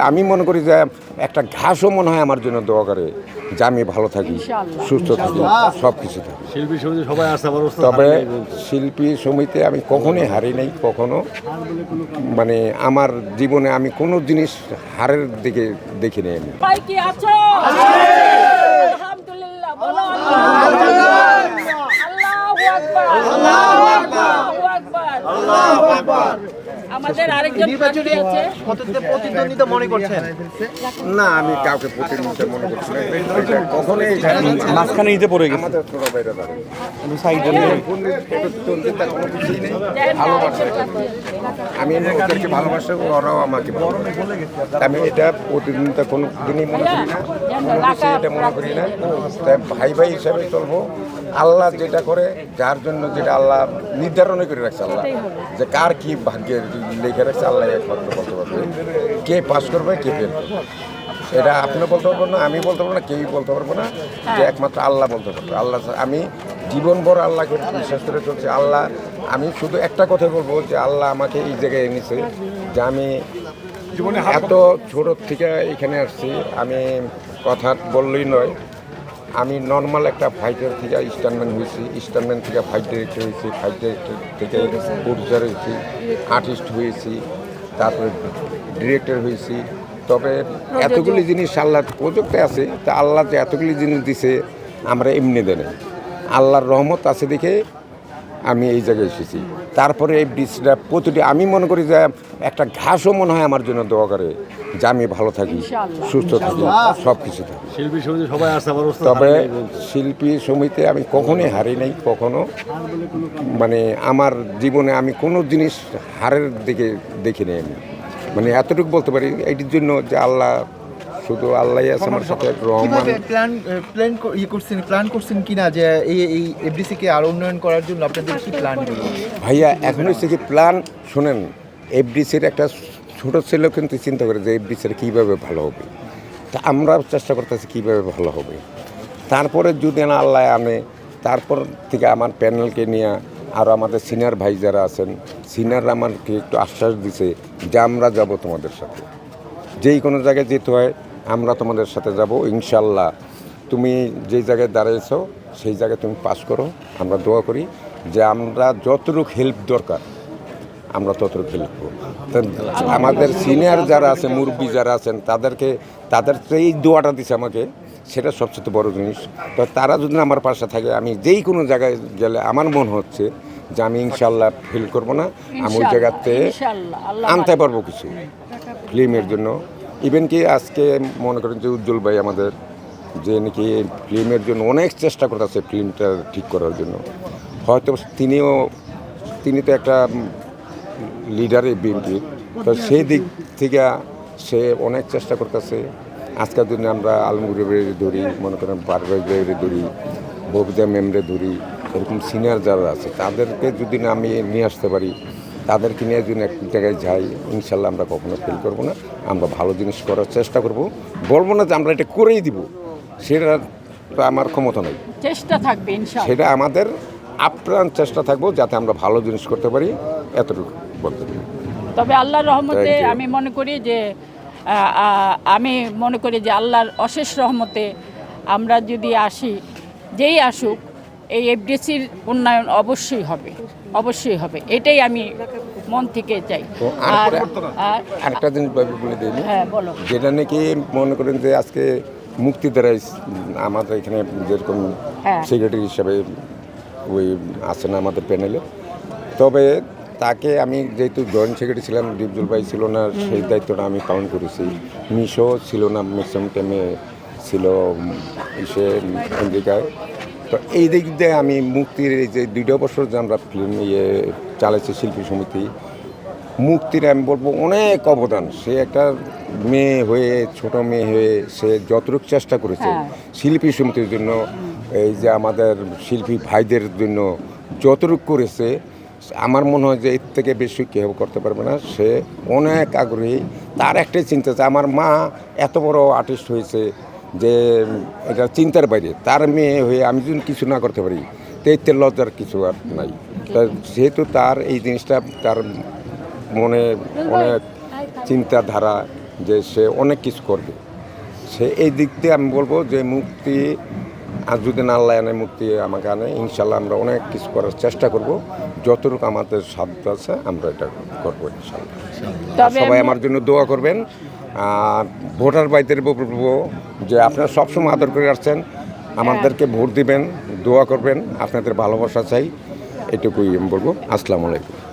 আমি মনে করি যে একটা ঘাসও মনে হয় আমার জন্য দোয়া করে যে আমি ভালো থাকি, সুস্থ থাকি, সব কিছু থাকি। শিল্পী সমিতি সবাই আসতে পারো, তবে শিল্পী সমিতি আমি কখনোই হারি নাই, কখনো মানে আমার জীবনে আমি কোনো জিনিস হারের দিকে দেখিনি আমি। ভাই কি আছো? আলহামদুলিল্লাহ, বলো আল্লাহু আকবার, আল্লাহু আকবার, আল্লাহু আকবার। আমাদের আরেকজন প্রার্থী আছে। কততে প্রতিদ্বন্দ্বিতা মনে করছেন? না, আমি কাউকে প্রতিনিধিত্ব মনে করছি না, এটা কখনোই মাঝখানে নিতে পড়ে গেছে। আমাদের ছোট ভাইরা দাঁড়ায়। সাইডে প্রতিদ্বন্দ্বিতা কোনো কিছুই নেই, দেখেন, ভালোবাসা। আরেকজন প্রার্থী আছে। আমি ওদেরকে ভালোবাসা, ওরাও আমাকে ভালোবাসে। আমি এটা প্রতিদ্বন্দ্বিতা কোনো দিনই মনে করি না, কোনো কিছু এটা মনে করি না। তাই ভাই ভাই হিসাবে চলবো। আল্লাহ যেটা করে, যার জন্য যেটা আল্লাহ নির্ধারণ করে রাখছে, আল্লাহ যে কার কি ভাগ্যে লিখে রাখছে, আল্লাহ একমাত্র বলতে পারবে কে পাস করবে, কে ফেল করবে। এটা আপনি বলতে পারবো না, আমি বলতে পারবো না, কেউই বলতে পারবো না, যে একমাত্র আল্লাহ বলতে পারবে। আল্লাহ, আমি জীবনভর আল্লাহকে বিশ্বাস করে চলছি। আল্লাহ, আমি শুধু একটা কথা বলবো যে আল্লাহ আমাকে এই জায়গায় এনেছে, যে আমি জীবনে এত ছোট থেকে এখানে আসছি। আমি কথা বললেই নয়, আমি নর্মাল একটা ফাইটার থেকে স্টারম্যান হয়েছি, স্টারম্যান থেকে ফাইট ডিরেক্টর হয়েছি, ফাইট ডিরেক্টর থেকে প্রডিউসার হয়েছি, আর্টিস্ট হয়েছি, তারপরে ডিরেক্টর হয়েছি। তবে এতগুলি জিনিস আল্লাহ প্রযুক্তি আছে, তা আল্লাহ যে এতগুলি জিনিস দিছে আমরা এমনি দেন, আল্লাহর রহমত আছে দেখে আমি এই জায়গায় এসেছি। তারপরে এই বীজটা প্রতিটি আমি মনে করি যে একটা ঘাসও মনে হয় আমার জন্য দোয়া করে যে আমি ভালো থাকি, সুস্থ থাকি, সব কিছু থাকি। শিল্পী সমিতি সবাই আসতে পারো, তবে শিল্পী সমিতি আমি কখনোই হারি নাই, কখনো মানে আমার জীবনে আমি কোনো জিনিস হারের দিকে দেখিনি আমি। মানে এতটুকু বলতে পারি এইটির জন্য যে আল্লাহ, শুধু আল্লাহই আছে আমার সাথে, রহমান। কিভাবে প্ল্যান করছেন কিনা যে এই এফডিসি কে আরো উন্নয়ন করার জন্য আপনাদের কি প্ল্যান হলো? ভাইয়া এখন হচ্ছে কি প্ল্যান, শোনেন, এফডিসির একটা ছোটো ছেলেও কিন্তু চিন্তা করে যে এফডিসির কীভাবে ভালো হবে, তা আমরা চেষ্টা করতেছি কীভাবে ভালো হবে। তারপরে যদি না আল্লাহ আনে, তারপর থেকে আমার প্যানেলকে নিয়ে আর আমাদের সিনিয়র ভাই যারা আছেন, সিনিয়ররা আমাকে একটু আশ্বাস দিছে যে আমরা যাব তোমাদের সাথে, যেই কোনো জায়গায় যেতে হয় আমরা তোমাদের সাথে যাব ইনশাল্লাহ। তুমি যেই জায়গায় দাঁড়িয়েছো সেই জায়গায় তুমি পাস করো। আমরা দোয়া করি যে আমরা যতটুকু হেল্প দরকার আমরা ততটুকু হেল্প করব। আমাদের সিনিয়র যারা আছে, মুরব্বী যারা আছেন, তাদের এই দোয়াটা দিছে আমাকে, সেটা সবচেয়ে বড় জিনিস। তো তারা যদি আমার পাশে থাকে, আমি যেই কোনো জায়গায় গেলে আমার মনে হচ্ছে যে আমি ইনশাল্লাহ ফিল করব না, আমি ওই জায়গাতে আনতে পারবো কিছু ফিল্মের জন্য। ইভেন কি আজকে মনে করেন যে উজ্জ্বল ভাই আমাদের, যে নাকি ফিল্মের জন্য অনেক চেষ্টা করতেছে ফিল্মটা ঠিক করার জন্য। হয়তো তিনি তো একটা লিডারে বিএনপির, তো সেই দিক থেকে সে অনেক চেষ্টা করতেছে। আজকের দিনে আমরা আলমগীরের ধরি, মনে করেন পারভেজের ধরি, ববিতা মেমরে ধরি, এরকম সিনিয়র যারা আছে তাদেরকে যদি না আমি নিয়ে আসতে পারি, তাদেরকে নিয়ে যদি এক জায়গায় যাই, ইনশাল্লাহ আমরা কখনো ফেল করবো না। আমরা ভালো জিনিস করার চেষ্টা করব। বলবো না যে আমরা এটা করেই দিব, সেটা তো আমার ক্ষমতা নেই, চেষ্টা থাকবে ইনশাআল্লাহ। সেটা আমাদের আপ্রাণ চেষ্টা থাকবো যাতে আমরা ভালো জিনিস করতে পারি, এতটুকু বলতে পারি। তবে আল্লাহর রহমতে Thank you. আমি মনে করি যে আল্লাহর অশেষ রহমতে আমরা যদি আসি, যেই আসুক, এই এফডিসির উন্নয়ন অবশ্যই হবে, অবশ্যই হবে, এটাই আমি মন থেকে চাই। তো আর আরেকটা জিনিস বলে দিই, হ্যাঁ বলো। যেটা নাকি মনে করেন যে আজকে মুক্তি দ্বারা আমাদের এখানে যেরকম হ্যাঁ। সেক্রেটারি হিসাবে ওই আছে না আমাদের প্যানেলে, তবে তাকে আমি যেহেতু জয়েন্ট সেক্রেটারি ছিলাম, ডিপজল ভাই ছিল না, সেই দায়িত্বটা আমি পালন করেছি। মিশো ছিল না, ম্যাক্সিমাম টাইমে ছিল আমেরিকায়। তো এই দিক দিয়ে আমি মুক্তির এই যে 2 বছর যে আমরা ফিল্ম চালাইছি শিল্পী সমিতি, মুক্তির আমি বলবো অনেক অবদান। সে একটা মেয়ে হয়ে, ছোট মেয়ে হয়ে সে যতটুকু চেষ্টা করেছে শিল্পী সমিতির জন্য, এই যে আমাদের শিল্পী ভাইদের জন্য যতটুকু করেছে, আমার মনে হয় যে এর থেকে বেশি কেউ করতে পারবে না। সে অনেক আগ্রহী। তার একটাই চিন্তা আছে, আমার মা এত বড় আর্টিস্ট হয়েছে যে এটা চিন্তার বাইরে। তার মেয়ে হয়ে আমি যদি কিছু না করতে পারি, তো এতে লজ্জার কিছু আর নাই। তা যেহেতু তার এই জিনিসটা, তার মনে অনেক চিন্তাধারা যে সে অনেক কিছু করবে। সে এই দিক দিয়ে আমি বলবো যে মুক্তি, আর যদি না আল্লাহ আনে মুক্তি আমাকে আনে, ইনশাল্লাহ আমরা অনেক কিছু করার চেষ্টা করব, যতটুকু আমাদের সাধ্য আছে আমরা এটা করবো ইনশাল্লাহ। তবে সবাই আমি- আমার জন্য দোয়া করবেন। আর ভোটার ভাইদের বলবো যে আপনারা সবসময় আদর করে আসছেন, আমাদেরকে ভোট দিবেন, দোয়া করবেন, আপনাদের ভালোবাসা চাই, এটুকুই আমি বলবো। আসসালামু আলাইকুম।